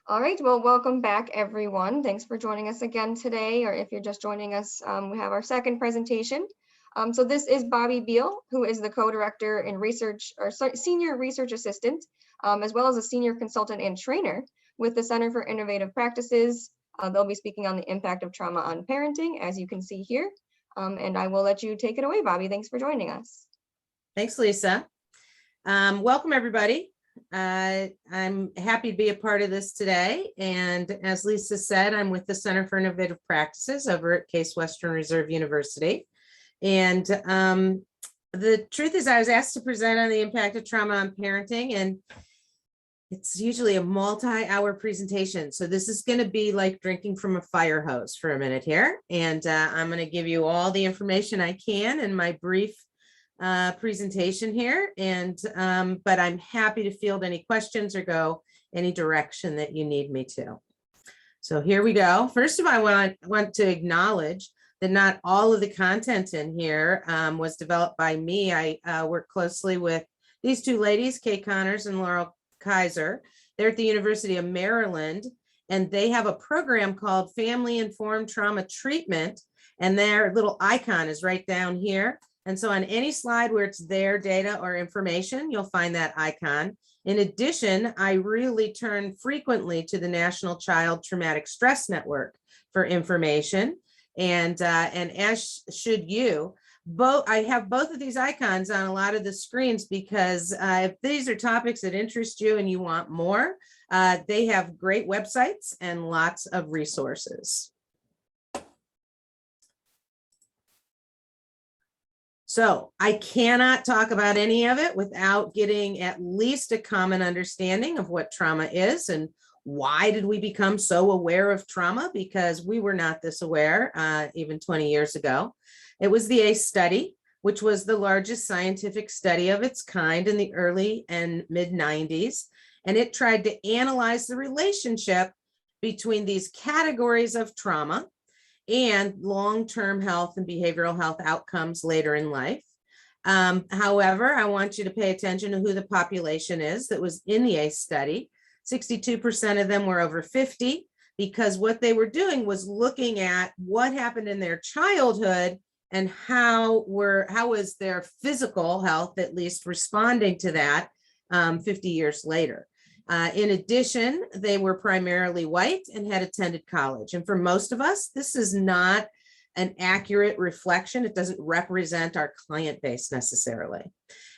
All right, well, welcome back, everyone. Thanks for joining us again today, or if you're just joining us, we have our second presentation. So this is Bobbi Beale, who is the co-director in research, or senior research assistant, as well as a senior consultant and trainer with the Center for Innovative Practices. They'll be speaking on the impact of trauma on parenting, as you can see here. And I will let you take it away, Bobbi. Thanks for joining us. Thanks, Lisa. Welcome, everybody. I'm happy to be a part of this today. And as Lisa said, I'm with the Center for Innovative Practices over at Case Western Reserve University. And the truth is I was asked to present on the impact of trauma on parenting, and it's usually a multi-hour presentation. So this is going to be like drinking from a fire hose for a minute here. And I'm going to give you all the information I can in my brief presentation here, and but I'm happy to field any questions or go any direction that you need me to. So here we go. First of all, I want to acknowledge that not all of the content in here was developed by me. I work closely with these two ladies, Kay Connors and Laurel Kaiser. They're at the University of Maryland, and they have a program called Family Informed Trauma Treatment, and their little icon is right down here. And so on any slide where it's their data or information, you'll find that icon. In addition, I really turn frequently to the National Child Traumatic Stress Network for information, and as should you. I have both of these icons on a lot of the screens because if these are topics that interest you and you want more, they have great websites and lots of resources. So I cannot talk about any of it without getting at least a common understanding of what trauma is and why did we become so aware of trauma, because we were not this aware even 20 years ago. It was the ACE study, which was the largest scientific study of its kind in the early and mid 90s. And it tried to analyze the relationship between these categories of trauma and long-term health and behavioral health outcomes later in life. However, I want you to pay attention to who the population is that was in the ACE study. 62% of them were over 50, because what they were doing was looking at what happened in their childhood and how was their physical health at least responding to that 50 years later. In addition, they were primarily white and had attended college. And for most of us, this is not an accurate reflection. It doesn't represent our client base necessarily.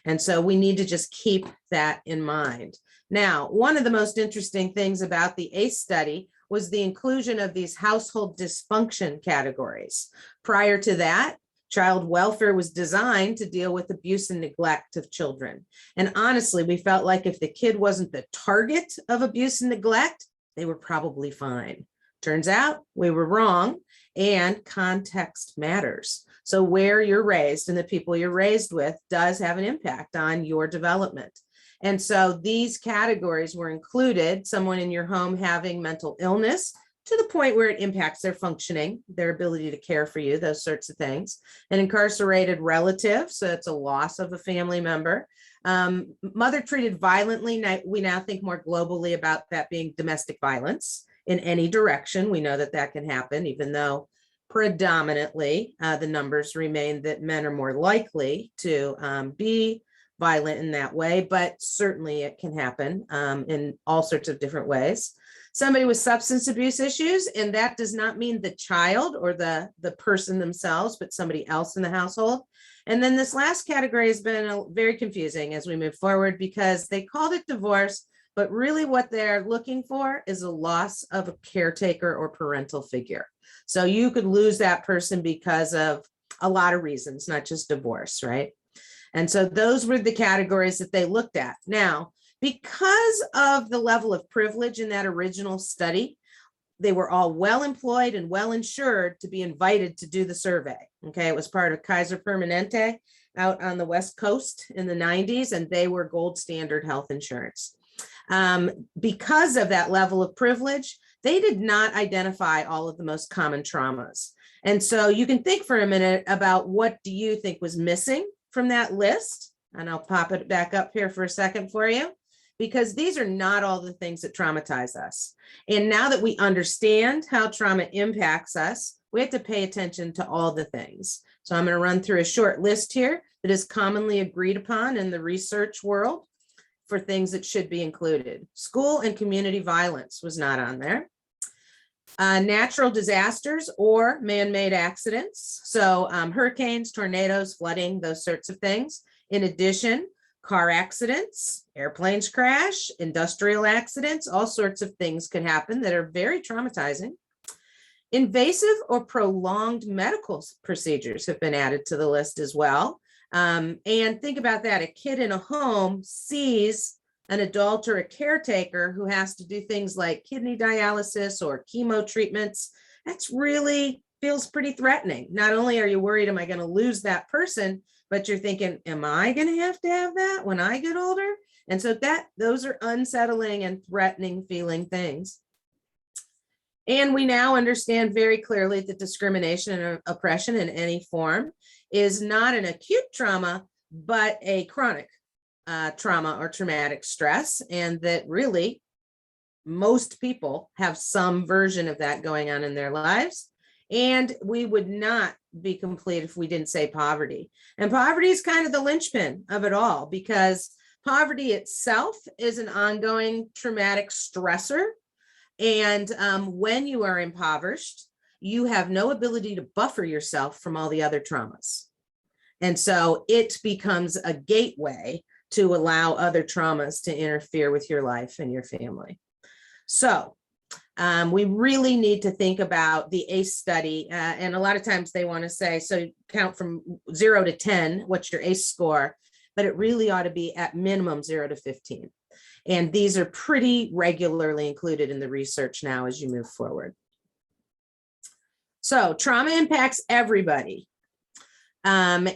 And so we need to just keep that in mind. Now, one of the most interesting things about the ACE study was the inclusion of these household dysfunction categories. Prior to that, child welfare was designed to deal with abuse and neglect of children. And honestly, we felt like if the kid wasn't the target of abuse and neglect, they were probably fine. Turns out we were wrong, and context matters. So where you're raised and the people you're raised with does have an impact on your development. And so these categories were included: someone in your home having mental illness to the point where it impacts their functioning, their ability to care for you, those sorts of things. An incarcerated relative, so it's a loss of a family member. Mother treated violently, we now think more globally about that being domestic violence in any direction. We know that that can happen, even though predominantly the numbers remain that men are more likely to be violent in that way, but certainly it can happen in all sorts of different ways. Somebody with substance abuse issues, and that does not mean the child or the person themselves, but somebody else in the household. And then this last category has been very confusing as we move forward, because they called it divorce, but really what they're looking for is a loss of a caretaker or parental figure. So you could lose that person because of a lot of reasons, not just divorce, right? And so those were the categories that they looked at. Now, because of the level of privilege in that original study, they were all well employed and well insured to be invited to do the survey. Okay, it was part of Kaiser Permanente out on the West Coast in the 90s, and they were gold standard health insurance. Because of that level of privilege, they did not identify all of the most common traumas. And so you can think for a minute about what do you think was missing from that list? And I'll pop it back up here for a second for you. because these are not all the things that traumatize us. And now that we understand how trauma impacts us, we have to pay attention to all the things. So I'm going to run through a short list here that is commonly agreed upon in the research world for things that should be included. School and community violence was not on there. Natural disasters or man-made accidents. So hurricanes, tornadoes, flooding, those sorts of things. In addition, car accidents, airplanes crash, industrial accidents, all sorts of things could happen that are very traumatizing. Invasive or prolonged medical procedures have been added to the list as well. And think about that. A kid in a home sees an adult or a caretaker who has to do things like kidney dialysis or chemo treatments. That's really feels pretty threatening. Not only are you worried, am I going to lose that person, but you're thinking, am I going to have that when I get older? And so those are unsettling and threatening feeling things. And we now understand very clearly that discrimination and oppression in any form is not an acute trauma, but a chronic trauma or traumatic stress, and that really most people have some version of that going on in their lives. And we would not be complete if we didn't say poverty. And poverty is kind of the linchpin of it all, because poverty itself is an ongoing traumatic stressor. And when you are impoverished, you have no ability to buffer yourself from all the other traumas. And so it becomes a gateway to allow other traumas to interfere with your life and your family. So we really need to think about the ACE study. And a lot of times they want to say, so count from 0 to 10, what's your ACE score? But it really ought to be at minimum 0 to 15. And these are pretty regularly included in the research now as you move forward. So trauma impacts everybody. And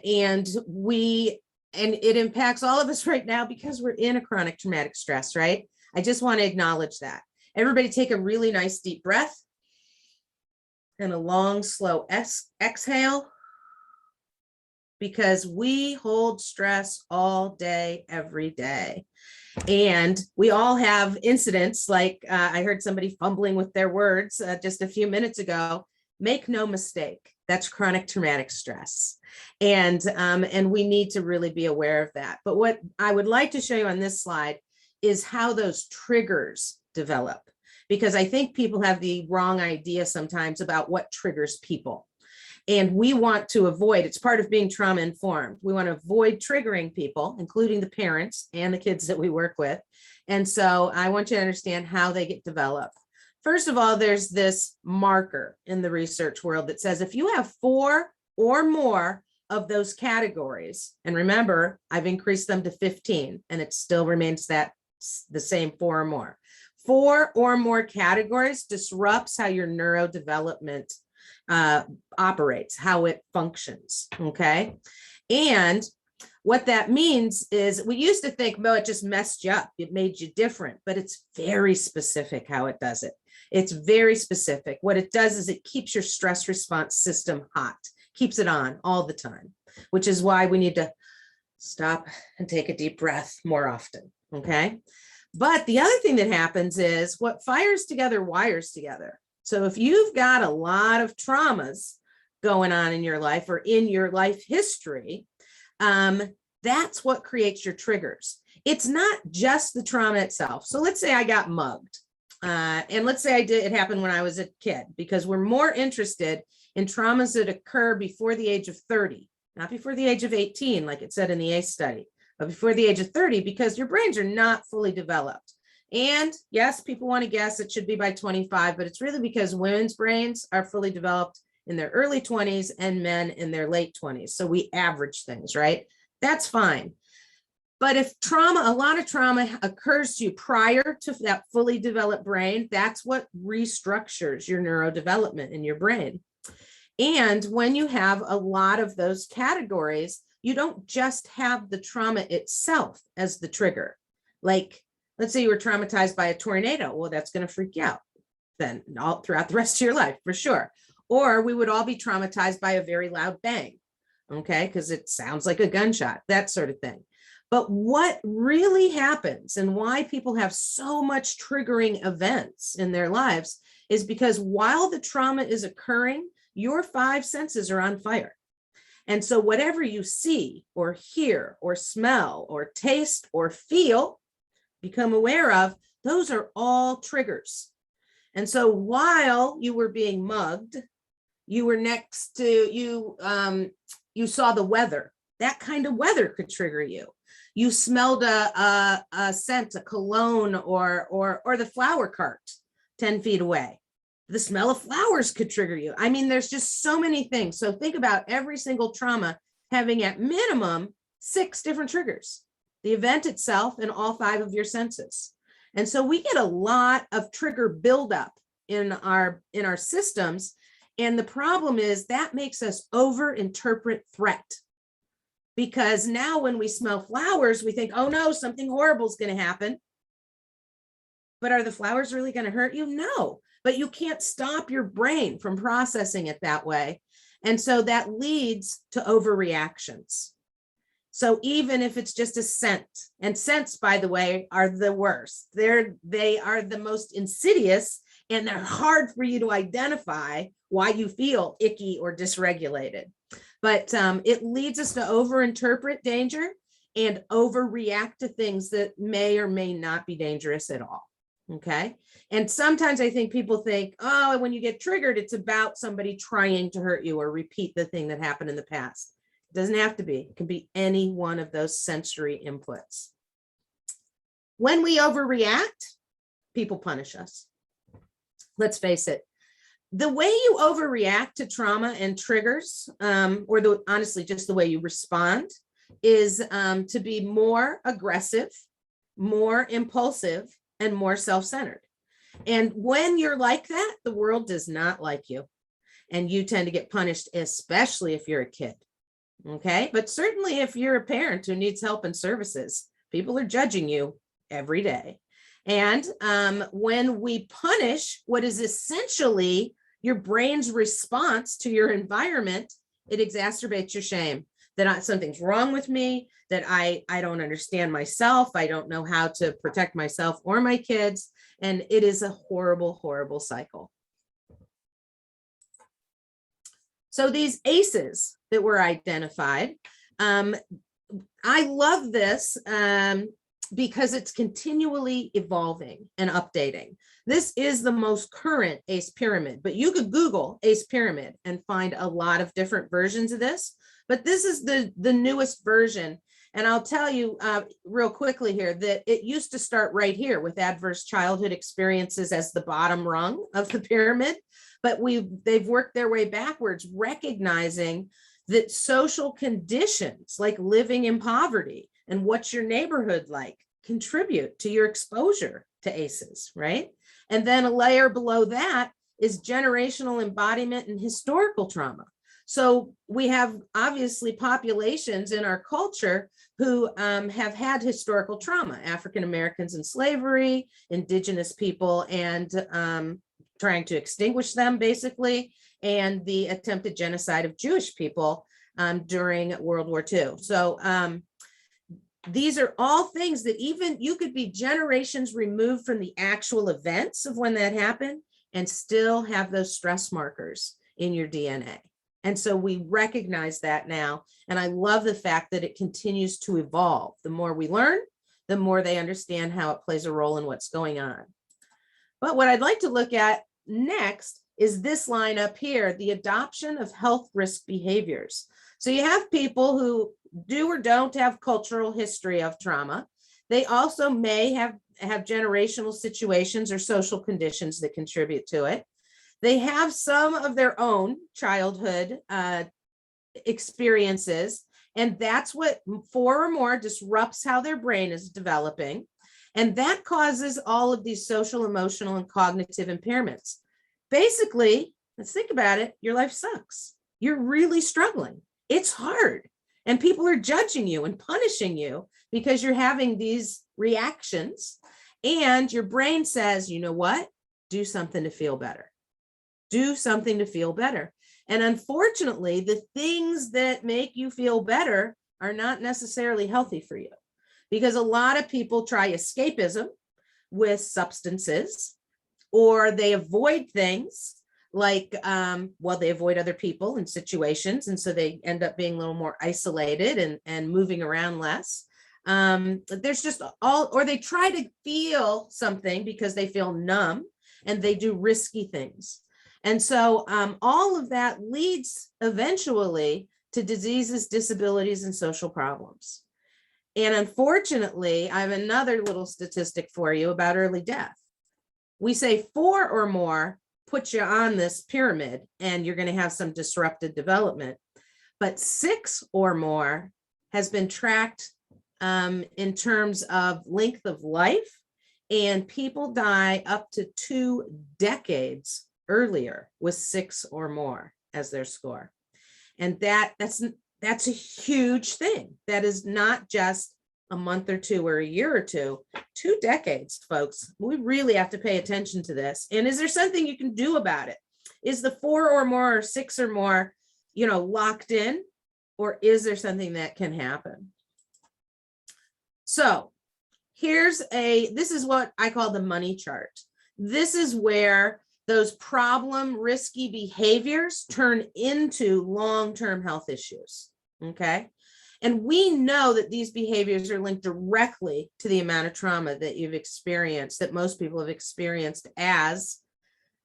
it impacts all of us right now because we're in a chronic traumatic stress, right? I just want to acknowledge that. Everybody take a really nice deep breath and a long, slow exhale, because we hold stress all day, every day. And we all have incidents like I heard somebody fumbling with their words just a few minutes ago. Make no mistake, that's chronic traumatic stress. And we need to really be aware of that. But what I would like to show you on this slide is how those triggers develop, because I think people have the wrong idea sometimes about what triggers people. And we want to avoid, it's part of being trauma informed. We want to avoid triggering people, including the parents and the kids that we work with. And so I want you to understand how they get developed. First of all, there's this marker in the research world that says if you have 4 or more of those categories, and remember, I've increased them to 15, and it still remains the same 4 or more. 4 or more categories disrupts how your neurodevelopment operates, how it functions, okay? And what that means is we used to think, well, it just messed you up. It made you different, but it's very specific how it does it. It's very specific. What it does is it keeps your stress response system hot, keeps it on all the time, which is why we need to stop and take a deep breath more often, okay? But the other thing that happens is what fires together wires together. So if you've got a lot of traumas going on in your life or in your life history, that's what creates your triggers. It's not just the trauma itself. So let's say I got mugged. And let's say it happened when I was a kid, because we're more interested in traumas that occur before the age of 30, not before the age of 18, like it said in the ACE study, but before the age of 30, because your brains are not fully developed. And yes, people want to guess it should be by 25, but it's really because women's brains are fully developed in their early 20s and men in their late 20s. So we average things, right? That's fine. But if a lot of trauma occurs to you prior to that fully developed brain, that's what restructures your neurodevelopment in your brain. And when you have a lot of those categories, you don't just have the trauma itself as the trigger. Like, let's say you were traumatized by a tornado. Well, that's going to freak you out then all throughout the rest of your life, for sure. Or we would all be traumatized by a very loud bang, okay? Because it sounds like a gunshot, that sort of thing. But what really happens and why people have so much triggering events in their lives is because while the trauma is occurring, your five senses are on fire. And so whatever you see or hear or smell or taste or feel, become aware of, those are all triggers. And so while you were being mugged, you were next to you saw the weather. That kind of weather could trigger you. You smelled a scent, a cologne, or the flower cart 10 feet away. The smell of flowers could trigger you. I mean, there's just so many things. So think about every single trauma having at minimum 6 different triggers, the event itself and all 5 of your senses. And so we get a lot of trigger buildup in our systems. And the problem is that makes us overinterpret threat. Because now when we smell flowers, we think, oh no, something horrible is going to happen. But are the flowers really going to hurt you? No, but you can't stop your brain from processing it that way. And so that leads to overreactions. So even if it's just a scent, and scents, by the way, are the worst. They are the most insidious, and they're hard for you to identify why you feel icky or dysregulated. But it leads us to overinterpret danger and overreact to things that may or may not be dangerous at all. Okay. And sometimes I think people think, oh, when you get triggered, it's about somebody trying to hurt you or repeat the thing that happened in the past. It doesn't have to be. It can be any one of those sensory inputs. When we overreact, people punish us. Let's face it. The way you overreact to trauma and triggers, honestly, just the way you respond, is to be more aggressive, more impulsive, and more self-centered. And when you're like that, the world does not like you. And you tend to get punished, especially if you're a kid. Okay, but certainly if you're a parent who needs help and services, people are judging you every day. And when we punish what is essentially your brain's response to your environment, it exacerbates your shame that something's wrong with me, that I don't understand myself. I don't know how to protect myself or my kids. And it is a horrible, horrible cycle. So these ACEs that were identified, I love this because it's continually evolving and updating. This is the most current ACE pyramid, but you could Google ACE pyramid and find a lot of different versions of this, but this is the newest version. And I'll tell you real quickly here that it used to start right here with adverse childhood experiences as the bottom rung of the pyramid, but they've worked their way backwards, recognizing that social conditions like living in poverty and what's your neighborhood like contribute to your exposure to ACEs, right? And then a layer below that is generational embodiment and historical trauma. So we have obviously populations in our culture who have had historical trauma, African Americans in slavery, indigenous people, and trying to extinguish them basically, and the attempted genocide of Jewish people during World War II. So these are all things that even you could be generations removed from the actual events of when that happened and still have those stress markers in your DNA. And so we recognize that now. And I love the fact that it continues to evolve. The more we learn, the more they understand how it plays a role in what's going on. But what I'd like to look at next is this line up here, the adoption of health risk behaviors. So you have people who do or don't have cultural history of trauma. They also may have generational situations or social conditions that contribute to it. They have some of their own childhood experiences, and that's what 4 or more disrupts how their brain is developing. And that causes all of these social, emotional, and cognitive impairments. Basically, let's think about it. Your life sucks. You're really struggling. It's hard. And people are judging you and punishing you because you're having these reactions. And your brain says, you know what? Do something to feel better. Do something to feel better. And unfortunately, the things that make you feel better are not necessarily healthy for you. because a lot of people try escapism with substances, or they avoid things like, well, they avoid other people and situations. And so they end up being a little more isolated and moving around less. There's just or they try to feel something because they feel numb, and they do risky things. And so all of that leads eventually to diseases, disabilities, and social problems. And unfortunately, I have another little statistic for you about early death. We say 4 or more puts you on this pyramid and you're going to have some disrupted development, but 6 or more has been tracked in terms of length of life, and people die up to 2 decades earlier with 6 or more as their score. And that's a huge thing. That is not just a month or 2 or a year or 2, 2 decades, folks. We really have to pay attention to this. And is there something you can do about it? Is the 4 or more or 6 or more, locked in, or is there something that can happen? So this is what I call the money chart. This is where those problem risky behaviors turn into long-term health issues. Okay. And we know that these behaviors are linked directly to the amount of trauma that you've experienced, that most people have experienced as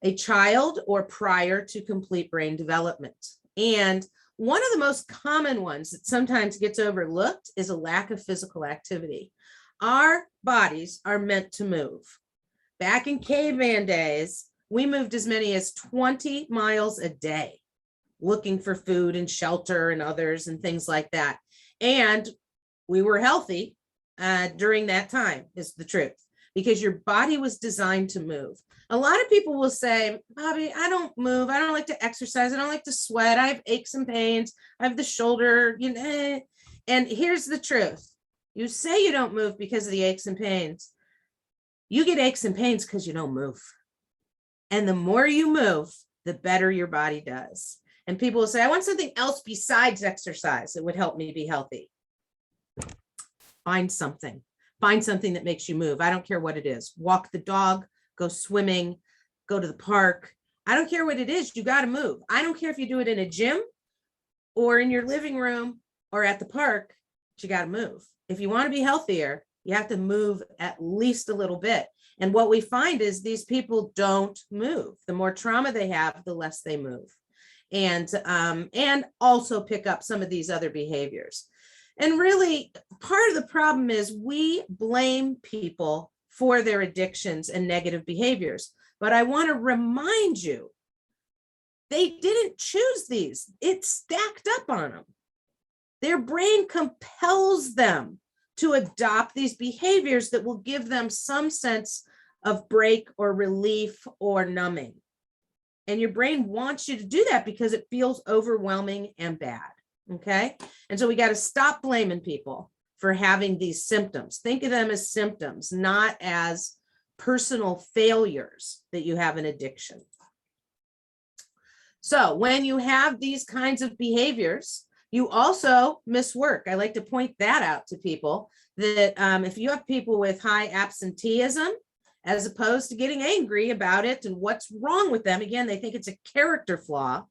a child or prior to complete brain development. And one of the most common ones that sometimes gets overlooked is a lack of physical activity. Our bodies are meant to move. Back in caveman days, we moved as many as 20 miles a day looking for food and shelter and others and things like that. And we were healthy during that time, is the truth, because your body was designed to move. A lot of people will say, Bobbi, I don't move. I don't like to exercise. I don't like to sweat. I have aches and pains. I have the shoulder, And here's the truth. You say you don't move because of the aches and pains. You get aches and pains because you don't move. And the more you move, the better your body does. And people will say, I want something else besides exercise that would help me be healthy. Find something that makes you move. I don't care what it is. Walk the dog, go swimming, go to the park. I don't care what it is. You got to move. I don't care if you do it in a gym or in your living room or at the park, but you got to move. If you want to be healthier, you have to move at least a little bit. And what we find is these people don't move. The more trauma they have, the less they move. And also pick up some of these other behaviors. And really, part of the problem is we blame people for their addictions and negative behaviors. But I want to remind you, they didn't choose these. It stacked up on them. Their brain compels them to adopt these behaviors that will give them some sense of break or relief or numbing. And your brain wants you to do that because it feels overwhelming and bad. Okay. And so we got to stop blaming people for having these symptoms. Think of them as symptoms, not as personal failures that you have an addiction. So when you have these kinds of behaviors, you also miss work. I like to point that out to people that if you have people with high absenteeism, as opposed to getting angry about it and what's wrong with them, again, they think it's a character flaw.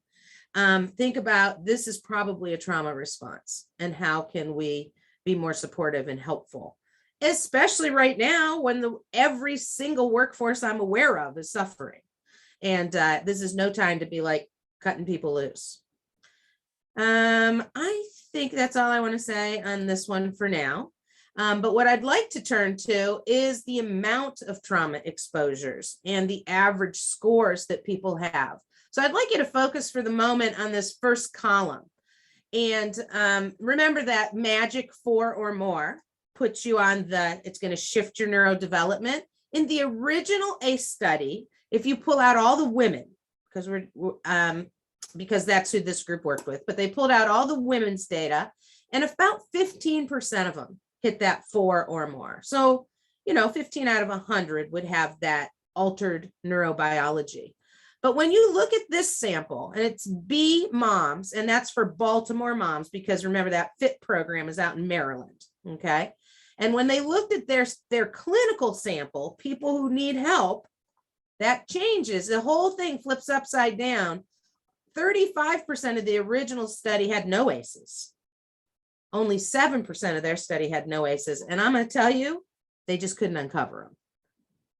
Think about, this is probably a trauma response, and how can we be more supportive and helpful, especially right now when every single workforce I'm aware of is suffering. And this is no time to be like cutting people loose. I think that's all I want to say on this one for now. But what I'd like to turn to is the amount of trauma exposures and the average scores that people have. So I'd like you to focus for the moment on this first column. And remember that magic 4 or more puts you on it's going to shift your neurodevelopment. In the original ACE study, if you pull out all the women, because that's who this group worked with, but they pulled out all the women's data, and about 15% of them hit that 4 or more. So, 15 out of 100 would have that altered neurobiology. But when you look at this sample, and it's B moms, and that's for Baltimore moms, because remember that FIT program is out in Maryland, okay? And when they looked at their clinical sample, people who need help, that changes. The whole thing flips upside down. 35% of the original study had no ACEs. Only 7% of their study had no ACEs. And I'm going to tell you, they just couldn't uncover them.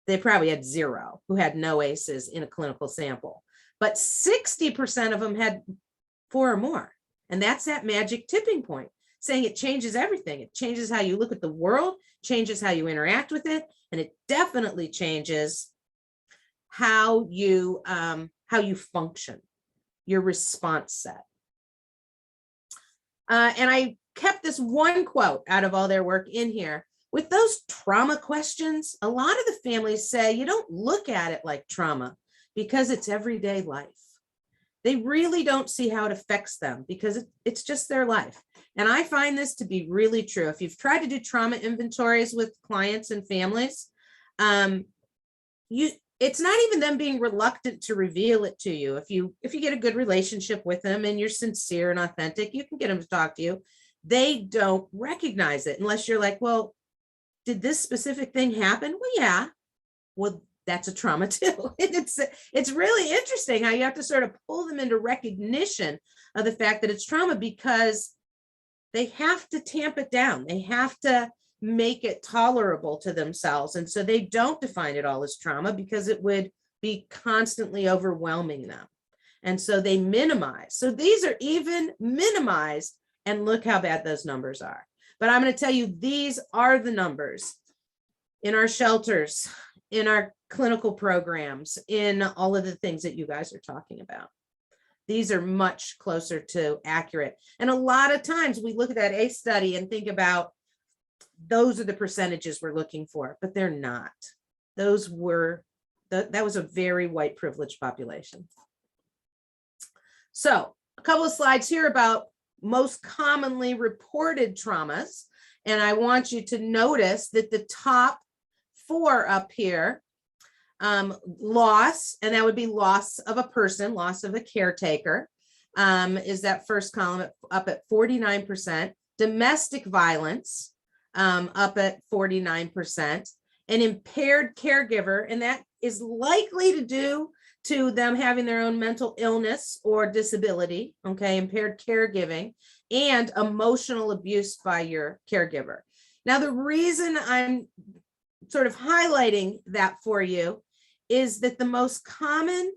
They probably had 0 who had no ACEs in a clinical sample. But 60% of them had 4 or more. And that's that magic tipping point, saying it changes everything. It changes how you look at the world, changes how you interact with it, and it definitely changes how you function, your response set. And I kept this one quote out of all their work in here. With those trauma questions, a lot of the families say you don't look at it like trauma because it's everyday life. They really don't see how it affects them because it's just their life. And I find this to be really true. If you've tried to do trauma inventories with clients and families, it's not even them being reluctant to reveal it to you. If you get a good relationship with them and you're sincere and authentic, you can get them to talk to you. They don't recognize it unless you're like, well, did this specific thing happen? Well, yeah. Well, that's a trauma too. It's really interesting how you have to sort of pull them into recognition of the fact that it's trauma, because they have to tamp it down. They have to make it tolerable to themselves. And so they don't define it all as trauma because it would be constantly overwhelming them. And so they minimize. So these are even minimized, and look how bad those numbers are. But I'm going to tell you, these are the numbers in our shelters, in our clinical programs, in all of the things that you guys are talking about. These are much closer to accurate. And a lot of times we look at that ACE study and think about those are the percentages we're looking for, but they're not. That was a very white privileged population. So a couple of slides here about most commonly reported traumas. And I want you to notice that the top 4 up here, loss, and that would be loss of a person, loss of a caretaker, is that first column up at 49%. Domestic violence, up at 49%. An impaired caregiver, and that is likely to do to them having their own mental illness or disability, okay, impaired caregiving, and emotional abuse by your caregiver. Now, the reason I'm sort of highlighting that for you is that the most common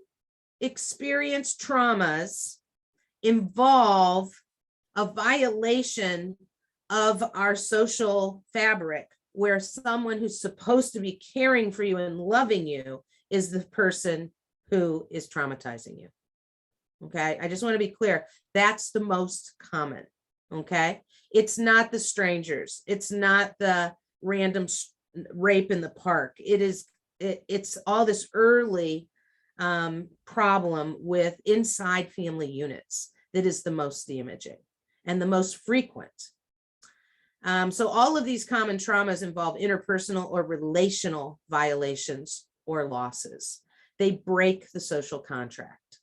experienced traumas involve a violation of our social fabric, where someone who's supposed to be caring for you and loving you is the person who is traumatizing you. Okay, I just want to be clear. That's the most common. Okay, it's not the strangers. It's not the random rape in the park. It's all this early problem with inside family units that is the most damaging and the most frequent. So all of these common traumas involve interpersonal or relational violations or losses. They break the social contract.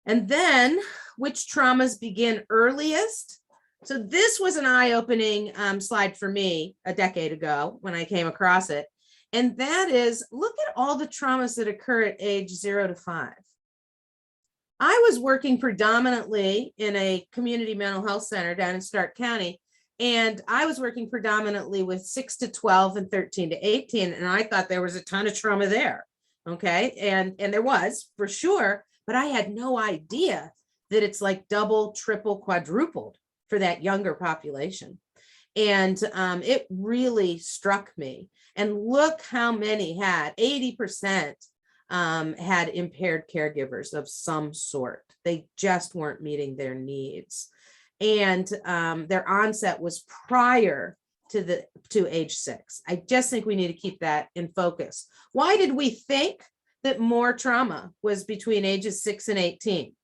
And then, which traumas begin earliest? So this was an eye-opening slide for me a decade ago when I came across it. And that is, look at all the traumas that occur at age 0 to 5. I was working predominantly in a community mental health center down in Stark County, and I was working predominantly with 6 to 12 and 13 to 18, and I thought there was a ton of trauma there, okay? And there was, for sure, but I had no idea that it's like double, triple, quadrupled for that younger population. And it really struck me. And look how many had, 80% had impaired caregivers of some sort. They just weren't meeting their needs. And their onset was prior to age 6. I just think we need to keep that in focus. Why did we think that more trauma was between ages 6 and 18?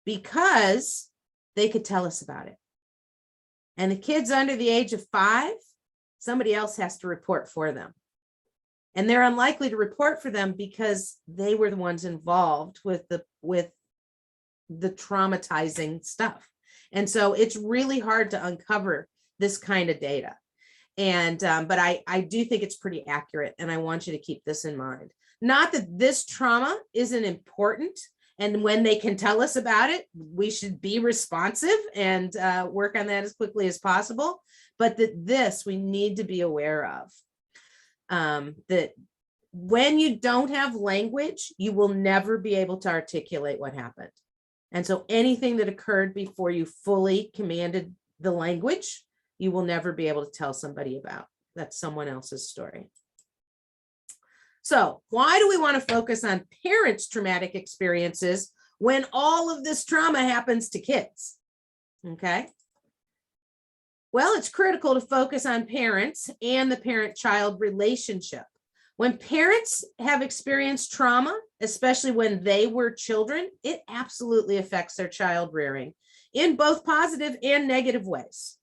Because they could tell us about it. And the kids under the age of 5, somebody else has to report for them. And they're unlikely to report for them because they were the ones involved with the traumatizing stuff. And so it's really hard to uncover this kind of data. And but I do think it's pretty accurate, and I want you to keep this in mind. Not that this trauma isn't important, and when they can tell us about it, we should be responsive and work on that as quickly as possible, but that this we need to be aware of. That when you don't have language, you will never be able to articulate what happened. And so anything that occurred before you fully commanded the language, you will never be able to tell somebody about. That's someone else's story. So why do we want to focus on parents' traumatic experiences when all of this trauma happens to kids? Okay. Well, it's critical to focus on parents and the parent-child relationship. When parents have experienced trauma, especially when they were children, it absolutely affects their child rearing in both positive and negative ways.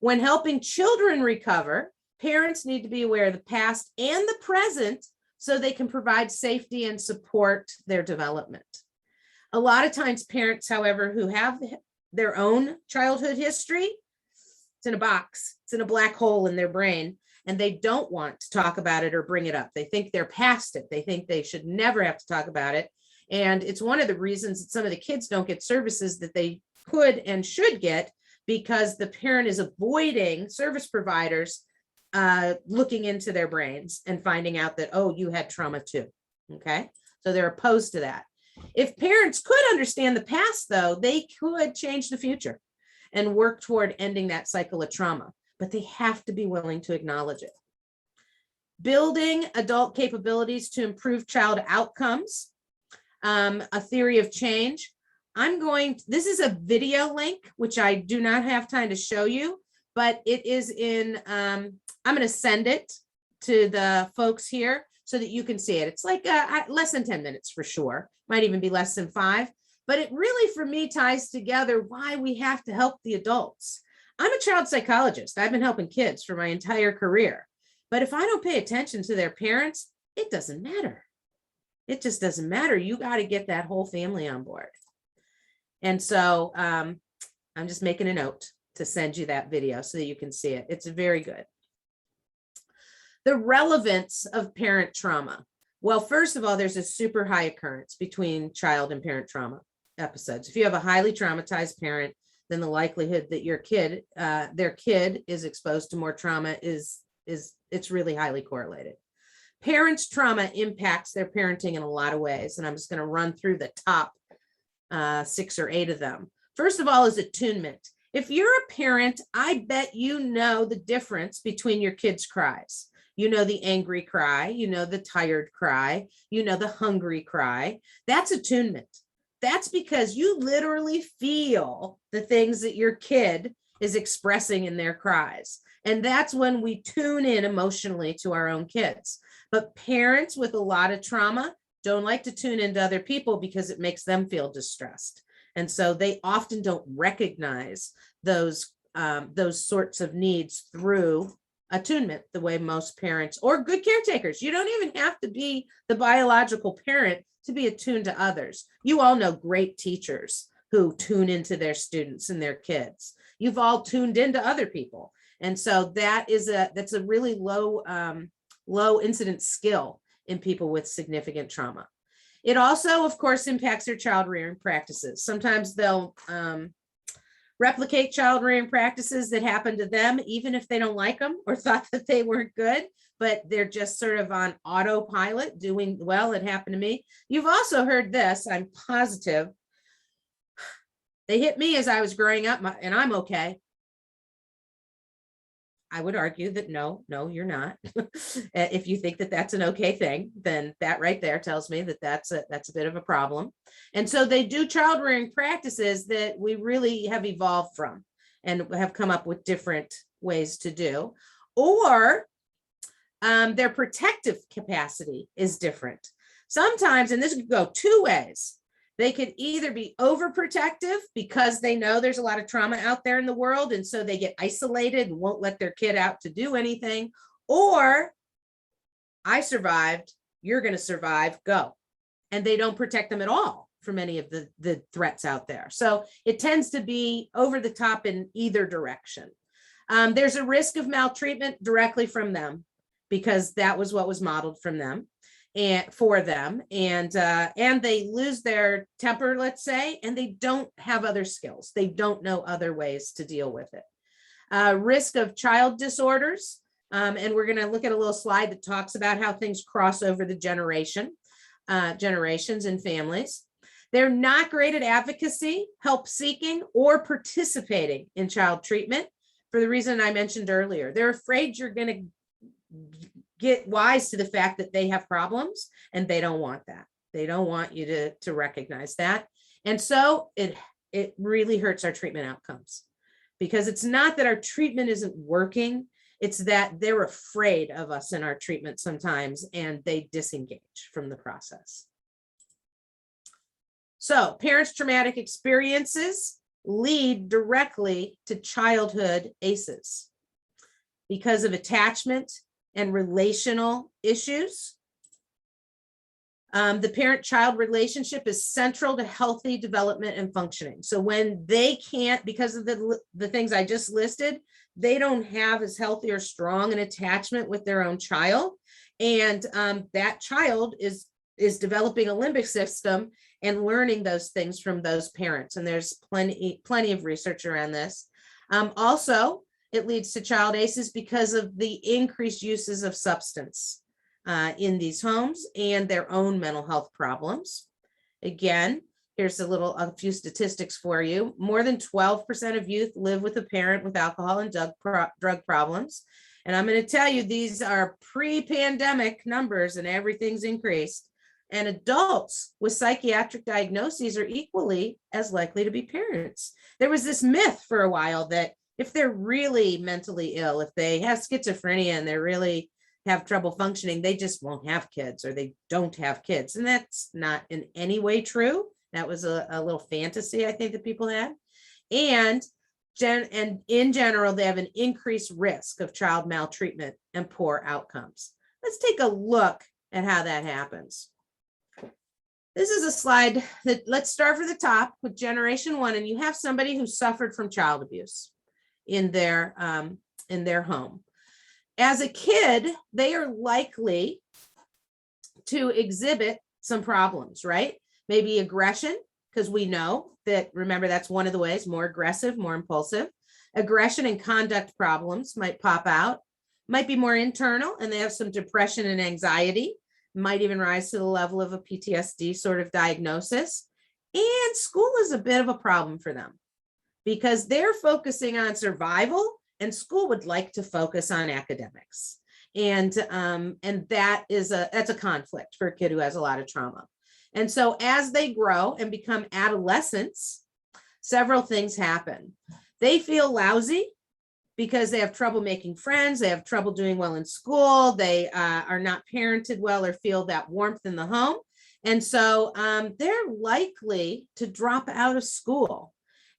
When helping children recover, parents need to be aware of the past and the present so they can provide safety and support their development. A lot of times parents, however, who have their own childhood history, it's in a box, it's in a black hole in their brain, and they don't want to talk about it or bring it up. They think they're past it. They think they should never have to talk about it. And it's one of the reasons that some of the kids don't get services that they could and should get, because the parent is avoiding service providers looking into their brains and finding out that, oh, you had trauma too. Okay. So they're opposed to that. If parents could understand the past, though, they could change the future and work toward ending that cycle of trauma, but they have to be willing to acknowledge it. Building adult capabilities to improve child outcomes, a theory of change. This is a video link, which I do not have time to show you, but it is in, I'm going to send it to the folks here so that you can see it. It's like less than 10 minutes for sure. Might even be less than 5, but it really, for me, ties together why we have to help the adults. I'm a child psychologist. I've been helping kids for my entire career, but if I don't pay attention to their parents, it doesn't matter. It just doesn't matter. You got to get that whole family on board. And so I'm just making a note to send you that video so that you can see it. It's very good. The relevance of parent trauma. Well, first of all, there's a super high occurrence between child and parent trauma episodes. If you have a highly traumatized parent, then the likelihood that your kid, their kid is exposed to more trauma it's really highly correlated. Parents' trauma impacts their parenting in a lot of ways, and I'm just going to run through the top 6 or 8 of them. First of all is attunement. If you're a parent, I bet you know the difference between your kids' cries. You know the angry cry, you know the tired cry, you know the hungry cry. That's attunement. That's because you literally feel the things that your kid is expressing in their cries. And that's when we tune in emotionally to our own kids. But parents with a lot of trauma don't like to tune into other people because it makes them feel distressed. And so they often don't recognize those sorts of needs through attunement the way most parents or good caretakers. You don't even have to be the biological parent to be attuned to others. You all know great teachers who tune into their students and their kids. You've all tuned into other people. And so that's a really low incidence skill in people with significant trauma. It also, of course, impacts their child rearing practices. Sometimes they'll replicate child rearing practices that happened to them, even if they don't like them or thought that they weren't good, but they're just sort of on autopilot doing, well, it happened to me. You've also heard this, I'm positive. They hit me as I was growing up and I'm okay. I would argue that no, you're not. If you think that that's an okay thing, then that right there tells me that that's a bit of a problem. And so they do child rearing practices that we really have evolved from and have come up with different ways to do, or their protective capacity is different. Sometimes, and this could go 2 ways. They could either be overprotective because they know there's a lot of trauma out there in the world, and so they get isolated and won't let their kid out to do anything, or I survived, you're going to survive, go. And they don't protect them at all from any of the threats out there. So it tends to be over the top in either direction. There's a risk of maltreatment directly from them because that was what was modeled from them and for them. And they lose their temper, let's say, and they don't have other skills. They don't know other ways to deal with it. Risk of child disorders. And we're going to look at a little slide that talks about how things cross over the generations and families. They're not great at advocacy, help seeking, or participating in child treatment for the reason I mentioned earlier. They're afraid you're going to get wise to the fact that they have problems, and they don't want that. They don't want you to recognize that. And so it really hurts our treatment outcomes, because it's not that our treatment isn't working. It's that they're afraid of us in our treatment sometimes, and they disengage from the process. So parents' traumatic experiences lead directly to childhood ACEs because of attachment and relational issues. The parent-child relationship is central to healthy development and functioning. So when they can't, because of the things I just listed, they don't have as healthy or strong an attachment with their own child. And that child is developing a limbic system and learning those things from those parents. And there's plenty of research around this. Also, it leads to child ACEs because of the increased uses of substance in these homes and their own mental health problems. Again, here's a few statistics for you. More than 12% of youth live with a parent with alcohol and drug problems. And I'm going to tell you, these are pre-pandemic numbers, and everything's increased. And adults with psychiatric diagnoses are equally as likely to be parents. There was this myth for a while that if they're really mentally ill, if they have schizophrenia and they really have trouble functioning, they just won't have kids, or they don't have kids. And that's not in any way true. That was a little fantasy, I think, that people had. And in general, they have an increased risk of child maltreatment and poor outcomes. Let's take a look at how that happens. This is a slide that, let's start from the top with generation one, and you have somebody who suffered from child abuse in their home. As a kid, they are likely to exhibit some problems, right? Maybe aggression, because we know that, remember, that's one of the ways, more aggressive, more impulsive. Aggression and conduct problems might pop out, might be more internal, and they have some depression and anxiety, might even rise to the level of a PTSD sort of diagnosis. And school is a bit of a problem for them because they're focusing on survival, and school would like to focus on academics. And that's a conflict for a kid who has a lot of trauma. And so as they grow and become adolescents, several things happen. They feel lousy because they have trouble making friends. They have trouble doing well in school. They are not parented well or feel that warmth in the home. And so they're likely to drop out of school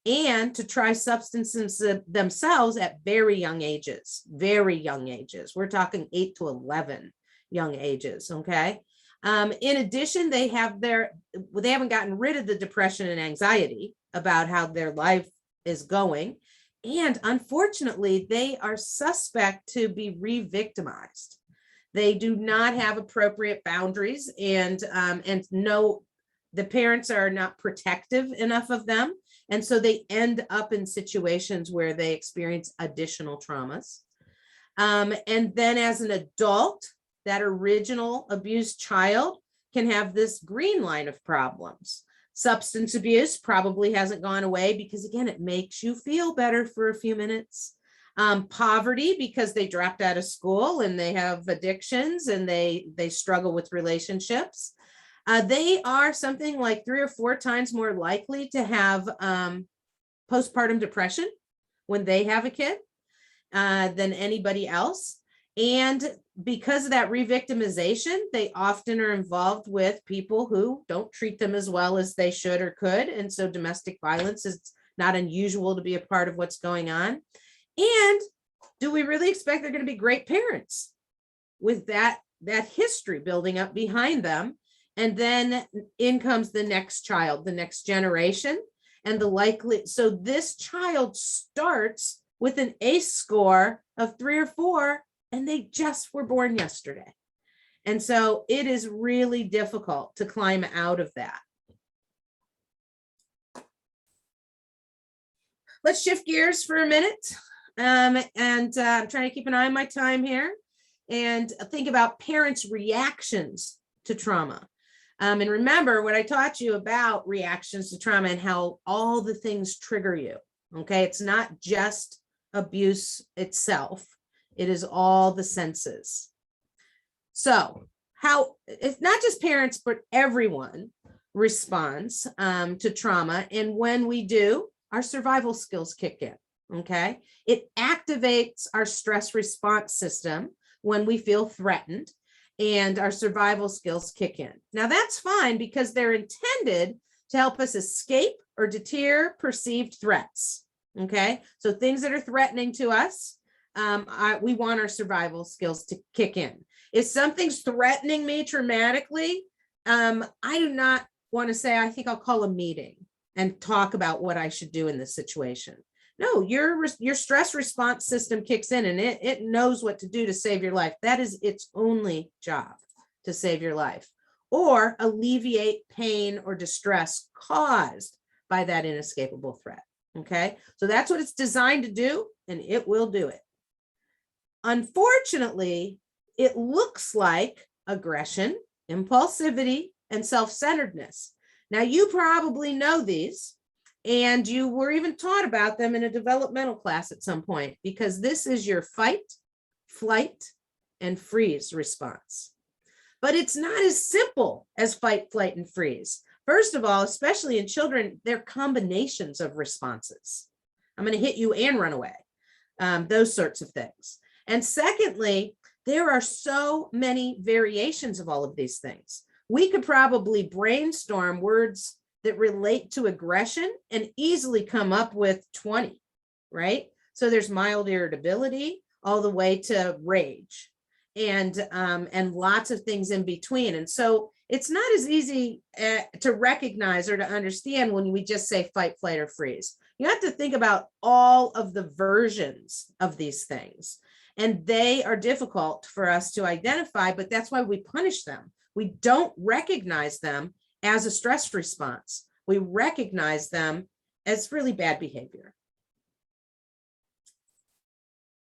and to try substances themselves at very young ages. We're talking 8 to 11 young ages, okay? In addition, they haven't gotten rid of the depression and anxiety about how their life is going. And unfortunately, they are suspect to be re-victimized. They do not have appropriate boundaries, and no, the parents are not protective enough of them. And so they end up in situations where they experience additional traumas. And then as an adult, that original abused child can have this green line of problems. Substance abuse probably hasn't gone away because, again, it makes you feel better for a few minutes. Poverty, because they dropped out of school and they have addictions and they struggle with relationships. They are something like 3 or 4 times more likely to have postpartum depression when they have a kid than anybody else. And because of that re-victimization, they often are involved with people who don't treat them as well as they should or could. And so domestic violence is not unusual to be a part of what's going on. And do we really expect they're going to be great parents with that history building up behind them? And then in comes the next child, the next generation. And so this child starts with an ACE score of 3 or 4, and they just were born yesterday. And so it is really difficult to climb out of that. Let's shift gears for a minute. I'm trying to keep an eye on my time here and think about parents' reactions to trauma. And remember what I taught you about reactions to trauma and how all the things trigger you. Okay, it's not just abuse itself, it is all the senses. So it's not just parents, but everyone responds to trauma. And when we do, our survival skills kick in. Okay, it activates our stress response system when we feel threatened, and our survival skills kick in. Now that's fine because they're intended to help us escape or deter perceived threats. Okay, so things that are threatening to us, we want our survival skills to kick in. If something's threatening me traumatically, I do not want to say, I think I'll call a meeting and talk about what I should do in this situation. No, your stress response system kicks in and it knows what to do to save your life. That is its only job, to save your life or alleviate pain or distress caused by that inescapable threat. Okay, so that's what it's designed to do, and it will do it. Unfortunately, it looks like aggression, impulsivity, and self-centeredness. Now, you probably know these, and you were even taught about them in a developmental class at some point, because this is your fight, flight, and freeze response. But it's not as simple as fight, flight, and freeze. First of all, especially in children, they're combinations of responses. I'm going to hit you and run away, those sorts of things. And secondly, there are so many variations of all of these things. We could probably brainstorm words that relate to aggression and easily come up with 20, right? So there's mild irritability all the way to rage and lots of things in between. And so it's not as easy to recognize or to understand when we just say fight, flight, or freeze. You have to think about all of the versions of these things. And they are difficult for us to identify, but that's why we punish them. We don't recognize them as a stress response. We recognize them as really bad behavior.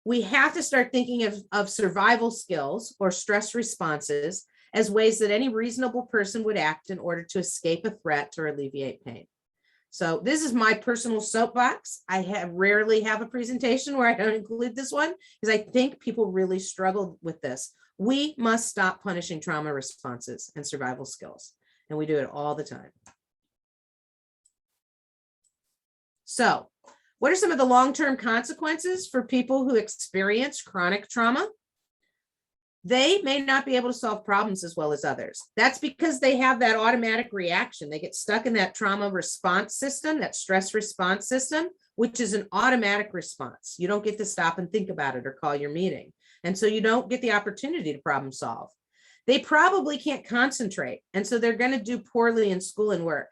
We have to start thinking of survival skills or stress responses as ways that any reasonable person would act in order to escape a threat or alleviate pain. So this is my personal soapbox. I rarely have a presentation where I don't include this one because I think people really struggle with this. We must stop punishing trauma responses and survival skills, and we do it all the time. So, what are some of the long-term consequences for people who experience chronic trauma? They may not be able to solve problems as well as others. That's because they have that automatic reaction. They get stuck in that trauma response system, that stress response system, which is an automatic response. You don't get to stop and think about it or call your meeting. And so you don't get the opportunity to problem solve. They probably can't concentrate. And so they're going to do poorly in school and work.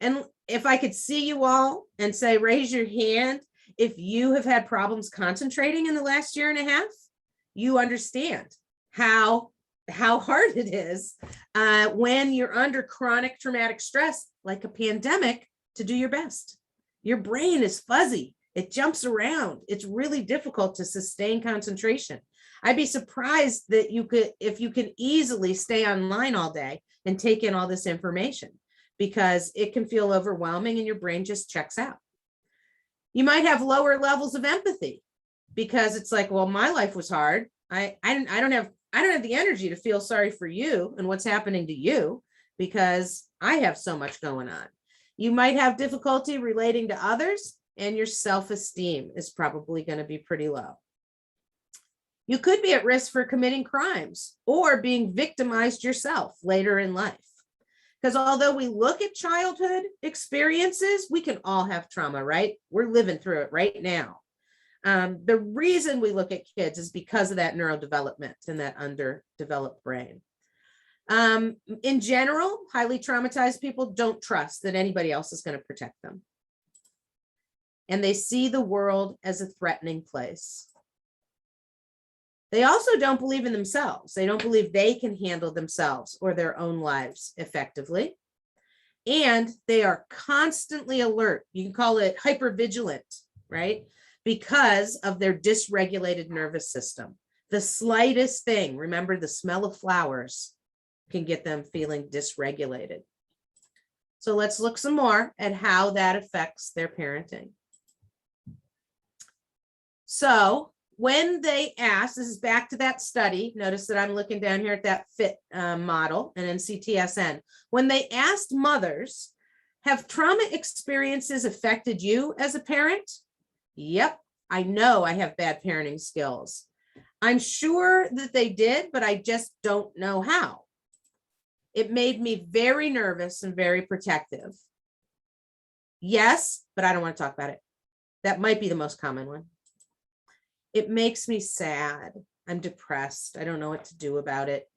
And if I could see you all and say, raise your hand, if you have had problems concentrating in the last year and a half, you understand how hard it is when you're under chronic traumatic stress, like a pandemic, to do your best. Your brain is fuzzy. It jumps around. It's really difficult to sustain concentration. I'd be surprised that if you can easily stay online all day and take in all this information, because it can feel overwhelming and your brain just checks out. You might have lower levels of empathy because it's like, well, my life was hard. I don't have the energy to feel sorry for you and what's happening to you because I have so much going on. You might have difficulty relating to others, and your self-esteem is probably going to be pretty low. You could be at risk for committing crimes or being victimized yourself later in life. Because although we look at childhood experiences, we can all have trauma, right? We're living through it right now. The reason we look at kids is because of that neurodevelopment and that underdeveloped brain. In general, highly traumatized people don't trust that anybody else is going to protect them. And they see the world as a threatening place. They also don't believe in themselves. They don't believe they can handle themselves or their own lives effectively. And they are constantly alert. You can call it hypervigilant, right? Because of their dysregulated nervous system. The slightest thing, remember the smell of flowers, can get them feeling dysregulated. So let's look some more at how that affects their parenting. So when they asked, this is back to that study, notice that I'm looking down here at that FIT model and then CTSN. When they asked mothers, have trauma experiences affected you as a parent? Yep, I know I have bad parenting skills. I'm sure that they did, but I just don't know how. It made me very nervous and very protective. Yes, but I don't want to talk about it. That might be the most common one. It makes me sad. I'm depressed. I don't know what to do about it.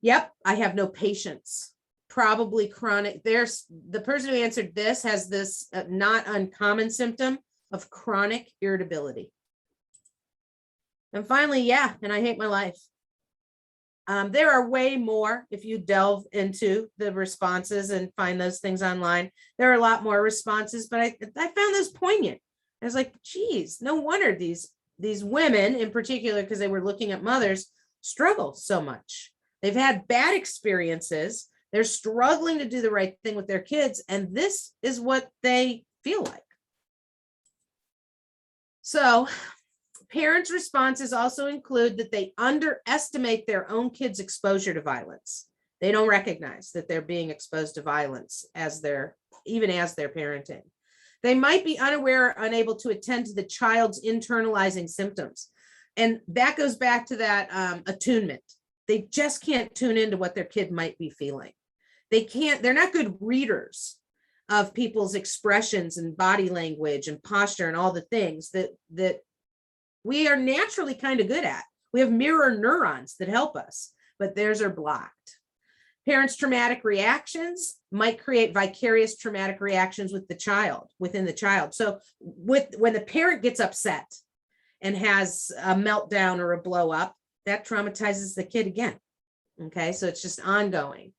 Yep, I have no patience. Probably chronic. There's the person who answered this has this not uncommon symptom of chronic irritability. And finally, yeah, and I hate my life. There are way more if you delve into the responses and find those things online. There are a lot more responses, but I found this poignant. I was like, geez, no wonder these women in particular, because they were looking at mothers, struggle so much. They've had bad experiences. They're struggling to do the right thing with their kids. And this is what they feel like. So parents' responses also include that they underestimate their own kids' exposure to violence. They don't recognize that they're being exposed to violence even as they're parenting. They might be unaware or unable to attend to the child's internalizing symptoms. And that goes back to that attunement. They just can't tune into what their kid might be feeling. They're not good readers of people's expressions and body language and posture and all the things that we are naturally kind of good at. We have mirror neurons that help us, but theirs are blocked. Parents' traumatic reactions might create vicarious traumatic reactions within the child. So when the parent gets upset and has a meltdown or a blow up, that traumatizes the kid again. Okay, so it's just ongoing.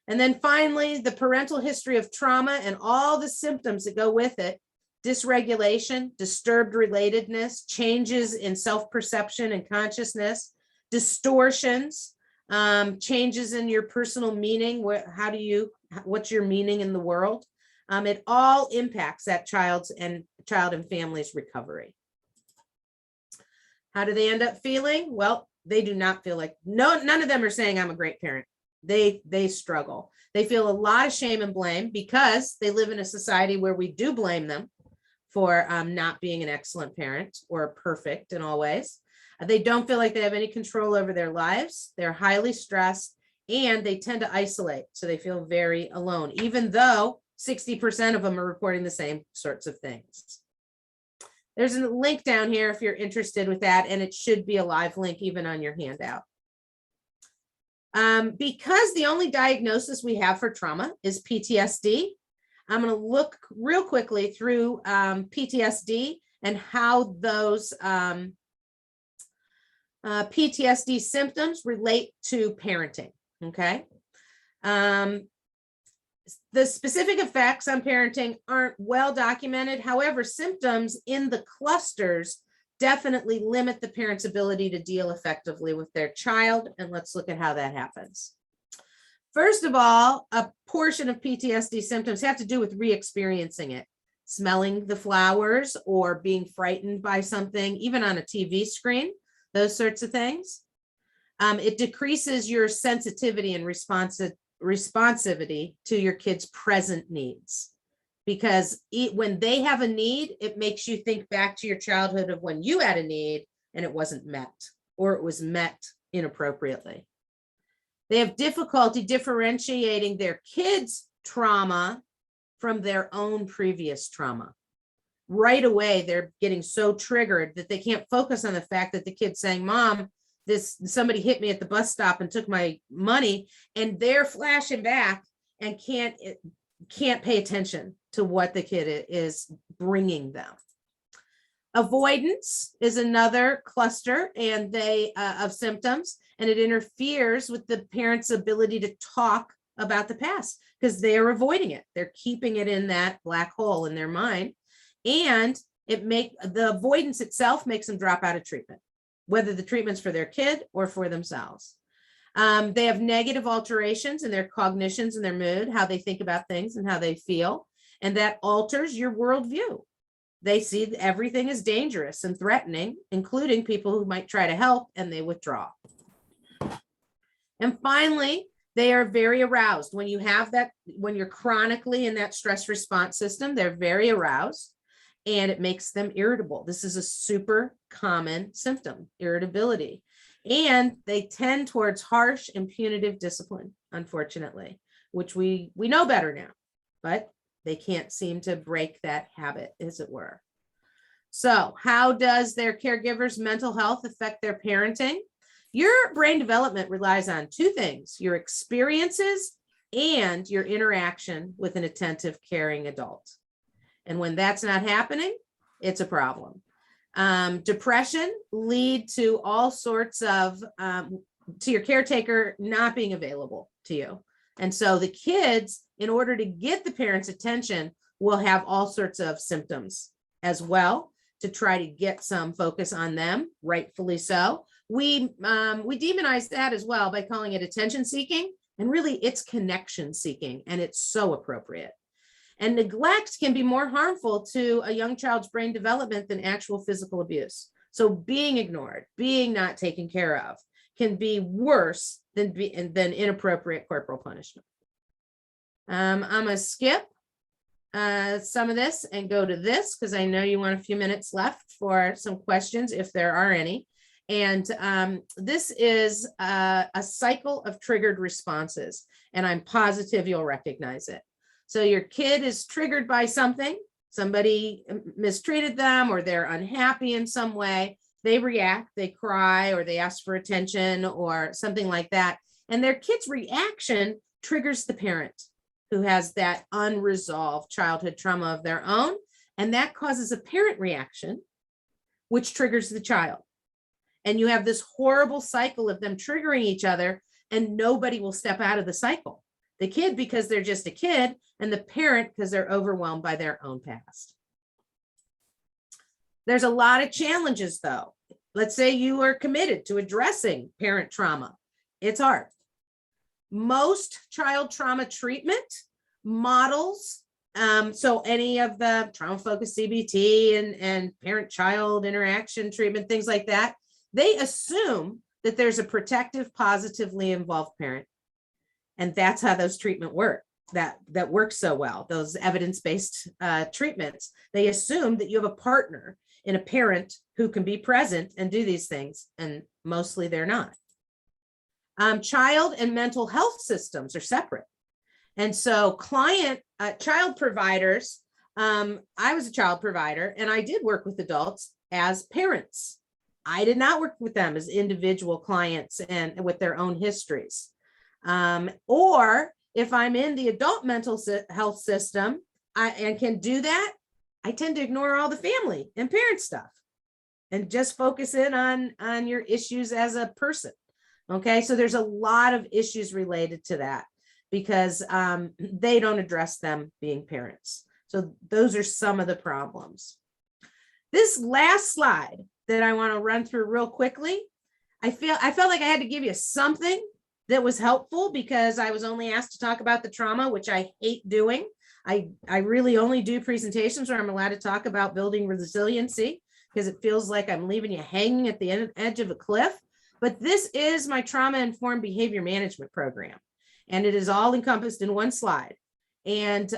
And then finally, the parental history of trauma and all the symptoms that go with it: dysregulation, disturbed relatedness, changes in self-perception and consciousness, distortions, changes in your personal meaning. What's your meaning in the world? It all impacts that child and family's recovery. How do they end up feeling? Well, they do not feel like, none of them are saying I'm a great parent. They struggle. They feel a lot of shame and blame because they live in a society where we do blame them for not being an excellent parent or perfect in all ways. They don't feel like they have any control over their lives. They're highly stressed and they tend to isolate. So they feel very alone, even though 60% of them are reporting the same sorts of things. There's a link down here if you're interested with that, and it should be a live link even on your handout. Because the only diagnosis we have for trauma is PTSD, I'm going to look real quickly through PTSD and how those PTSD symptoms relate to parenting. Okay. The specific effects on parenting aren't well documented. However, symptoms in the clusters definitely limit the parent's ability to deal effectively with their child. And let's look at how that happens. First of all, a portion of PTSD symptoms have to do with re-experiencing it, smelling the flowers or being frightened by something, even on a TV screen, those sorts of things. It decreases your sensitivity and responsivity to your kid's present needs. Because when they have a need, it makes you think back to your childhood of when you had a need and it wasn't met, or it was met inappropriately. They have difficulty differentiating their kids' trauma from their own previous trauma. Right away, they're getting so triggered that they can't focus on the fact that the kid's saying, Mom, somebody hit me at the bus stop and took my money, and they're flashing back and can't pay attention to what the kid is bringing them. Avoidance is another cluster and of symptoms, and it interferes with the parent's ability to talk about the past because they are avoiding it. They're keeping it in that black hole in their mind, and the avoidance itself makes them drop out of treatment, whether the treatment's for their kid or for themselves. They have negative alterations in their cognitions and their mood, how they think about things and how they feel, and that alters your worldview. They see everything as dangerous and threatening, including people who might try to help, and they withdraw. And finally, they are very aroused. When you're chronically in that stress response system, they're very aroused, and it makes them irritable. This is a super common symptom, irritability. And they tend towards harsh and punitive discipline, unfortunately, which we know better now, but they can't seem to break that habit, as it were. So how does their caregiver's mental health affect their parenting? Your brain development relies on two things: your experiences and your interaction with an attentive, caring adult. And when that's not happening, it's a problem. Depression lead to all sorts of, to your caretaker not being available to you. And so the kids, in order to get the parents' attention, will have all sorts of symptoms as well to try to get some focus on them, rightfully so. We demonize that as well by calling it attention seeking, and really it's connection seeking, and it's so appropriate. And neglect can be more harmful to a young child's brain development than actual physical abuse. So being ignored, being not taken care of, can be worse than inappropriate corporal punishment. I'm gonna skip some of this and go to this because I know you want a few minutes left for some questions if there are any. And this is a cycle of triggered responses, and I'm positive you'll recognize it. So your kid is triggered by something, somebody mistreated them, or they're unhappy in some way. They react, they cry, or they ask for attention or something like that. And their kid's reaction triggers the parent who has that unresolved childhood trauma of their own. And that causes a parent reaction, which triggers the child. And you have this horrible cycle of them triggering each other, and nobody will step out of the cycle. The kid, because they're just a kid, and the parent, because they're overwhelmed by their own past. There's a lot of challenges, though. Let's say you are committed to addressing parent trauma. It's hard. Most child trauma treatment models, so any of the trauma-focused CBT and parent-child interaction treatment, things like that, they assume that there's a protective, positively involved parent. And that's how those treatment work. That works so well. Those evidence-based treatments, they assume that you have a partner in a parent who can be present and do these things, and mostly they're not. Child and mental health systems are separate. And so child providers, I was a child provider, and I did work with adults as parents. I did not work with them as individual clients and with their own histories. Or if I'm in the adult mental health system and can do that, I tend to ignore all the family and parent stuff and just focus in on your issues as a person. Okay, so there's a lot of issues related to that because they don't address them being parents. So those are some of the problems. This last slide that I want to run through real quickly, I felt like I had to give you something that was helpful because I was only asked to talk about the trauma, which I hate doing. I really only do presentations where I'm allowed to talk about building resiliency because it feels like I'm leaving you hanging at the edge of a cliff. But this is my trauma-informed behavior management program, and it is all encompassed in one slide. And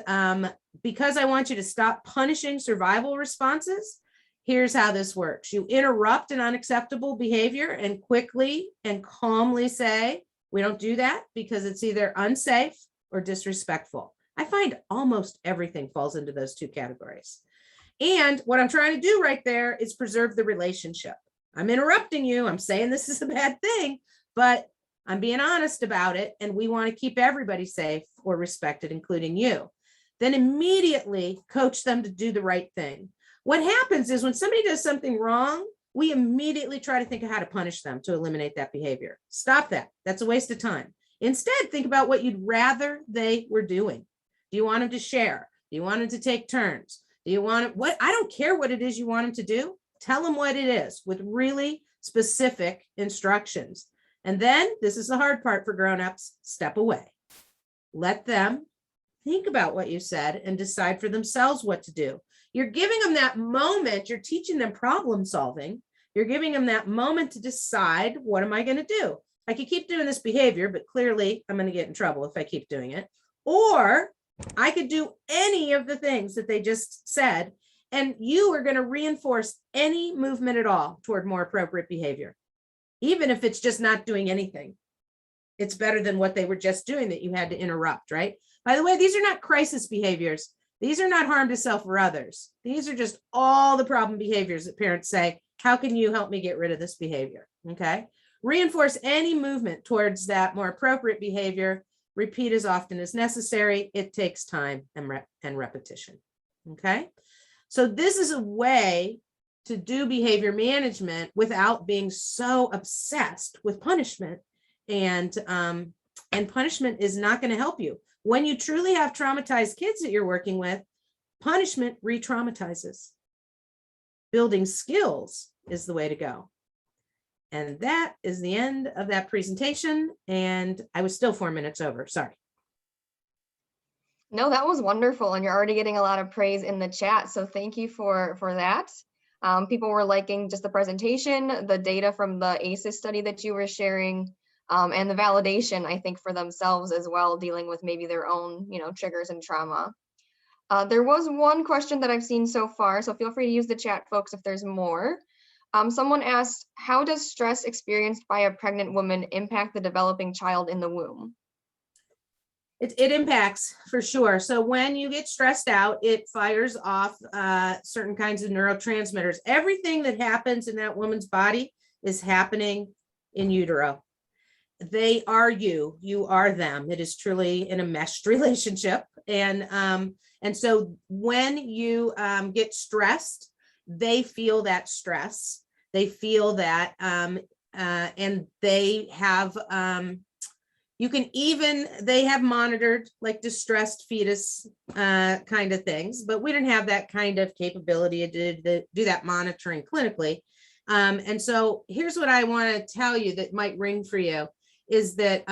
because I want you to stop punishing survival responses, here's how this works. You interrupt an unacceptable behavior and quickly and calmly say, we don't do that because it's either unsafe or disrespectful. I find almost everything falls into those two categories. And what I'm trying to do right there is preserve the relationship. I'm interrupting you. I'm saying this is a bad thing, but I'm being honest about it. And we want to keep everybody safe or respected, including you. Then immediately coach them to do the right thing. What happens is when somebody does something wrong, we immediately try to think of how to punish them to eliminate that behavior. Stop that. That's a waste of time. Instead, think about what you'd rather they were doing. Do you want them to share? Do you want them to take turns? Do you want what? I don't care what it is you want them to do. Tell them what it is with really specific instructions. And then this is the hard part for grown-ups, step away. Let them think about what you said and decide for themselves what to do. You're giving them that moment. You're teaching them problem solving. You're giving them that moment to decide, what am I going to do? I could keep doing this behavior, but clearly I'm going to get in trouble if I keep doing it. Or I could do any of the things that they just said, and you are going to reinforce any movement at all toward more appropriate behavior. Even if it's just not doing anything, it's better than what they were just doing that you had to interrupt, right? By the way, these are not crisis behaviors. These are not harm to self or others. These are just all the problem behaviors that parents say, how can you help me get rid of this behavior? Okay. Reinforce any movement towards that more appropriate behavior. Repeat as often as necessary. It takes time and repetition. Okay. So this is a way to do behavior management without being so obsessed with punishment. And punishment is not going to help you. When you truly have traumatized kids that you're working with, punishment re-traumatizes. Building skills is the way to go. And that is the end of that presentation. And I was still 4 minutes over. Sorry. No, that was wonderful. And you're already getting a lot of praise in the chat. So thank you for that. People were liking just the presentation, the data from the ACEs study that you were sharing, and the validation, I think, for themselves as well, dealing with maybe their own, triggers and trauma. There was one question that I've seen so far, so feel free to use the chat, folks, if there's more. Someone asked, how does stress experienced by a pregnant woman impact the developing child in the womb? It impacts for sure. So when you get stressed out, it fires off certain kinds of neurotransmitters. Everything that happens in that woman's body is happening in utero. They are you are them. It is truly an enmeshed relationship. And so when you get stressed, they feel that stress. They feel that, and they have, they have monitored like distressed fetus kind of things, but we didn't have that kind of capability to do that monitoring clinically. And so here's what I want to tell you that might ring for you is that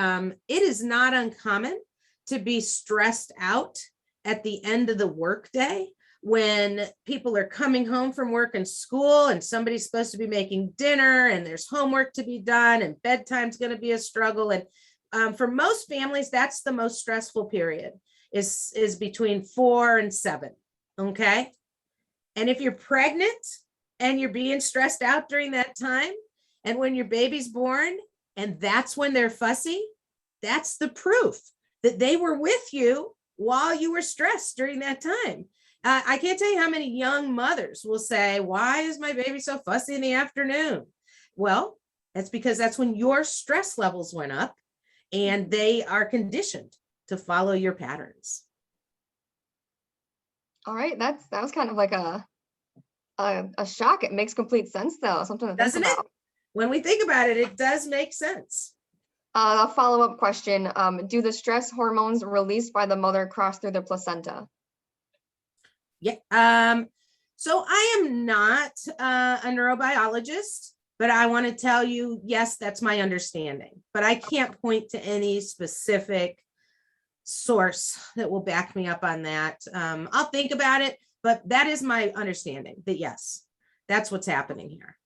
it is not uncommon to be stressed out at the end of the workday when people are coming home from work and school and somebody's supposed to be making dinner and there's homework to be done and bedtime's going to be a struggle. And for most families, that's the most stressful period is between 4 and 7. Okay. And if you're pregnant and you're being stressed out during that time, and when your baby's born, and that's when they're fussy, that's the proof that they were with you while you were stressed during that time. I can't tell you how many young mothers will say, why is my baby so fussy in the afternoon? Well, that's because that's when your stress levels went up and they are conditioned to follow your patterns. All right, that was kind of like a shock. It makes complete sense though, something to think Doesn't about. it? When we think about it, it does make sense. A follow-up question, do the stress hormones released by the mother cross through the placenta? Yeah. So I am not a neurobiologist, but I want to tell you, yes, that's my understanding, but I can't point to any specific source that will back me up on that. I'll think about it, but that is my understanding that yes, that's what's happening here.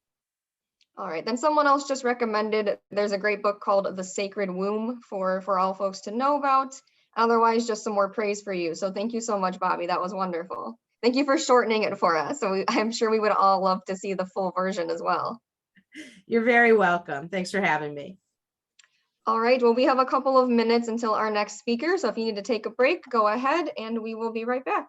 All right, then someone else just recommended, there's a great book called The Sacred Womb for all folks to know about. Otherwise, just some more praise for you. So thank you so much, Bobbi. That was wonderful. Thank you for shortening it for us. So I'm sure we would all love to see the full version as well. You're very welcome. Thanks for having me. All right, well, we have a couple of minutes until our next speaker. So if you need to take a break, go ahead and we will be right back.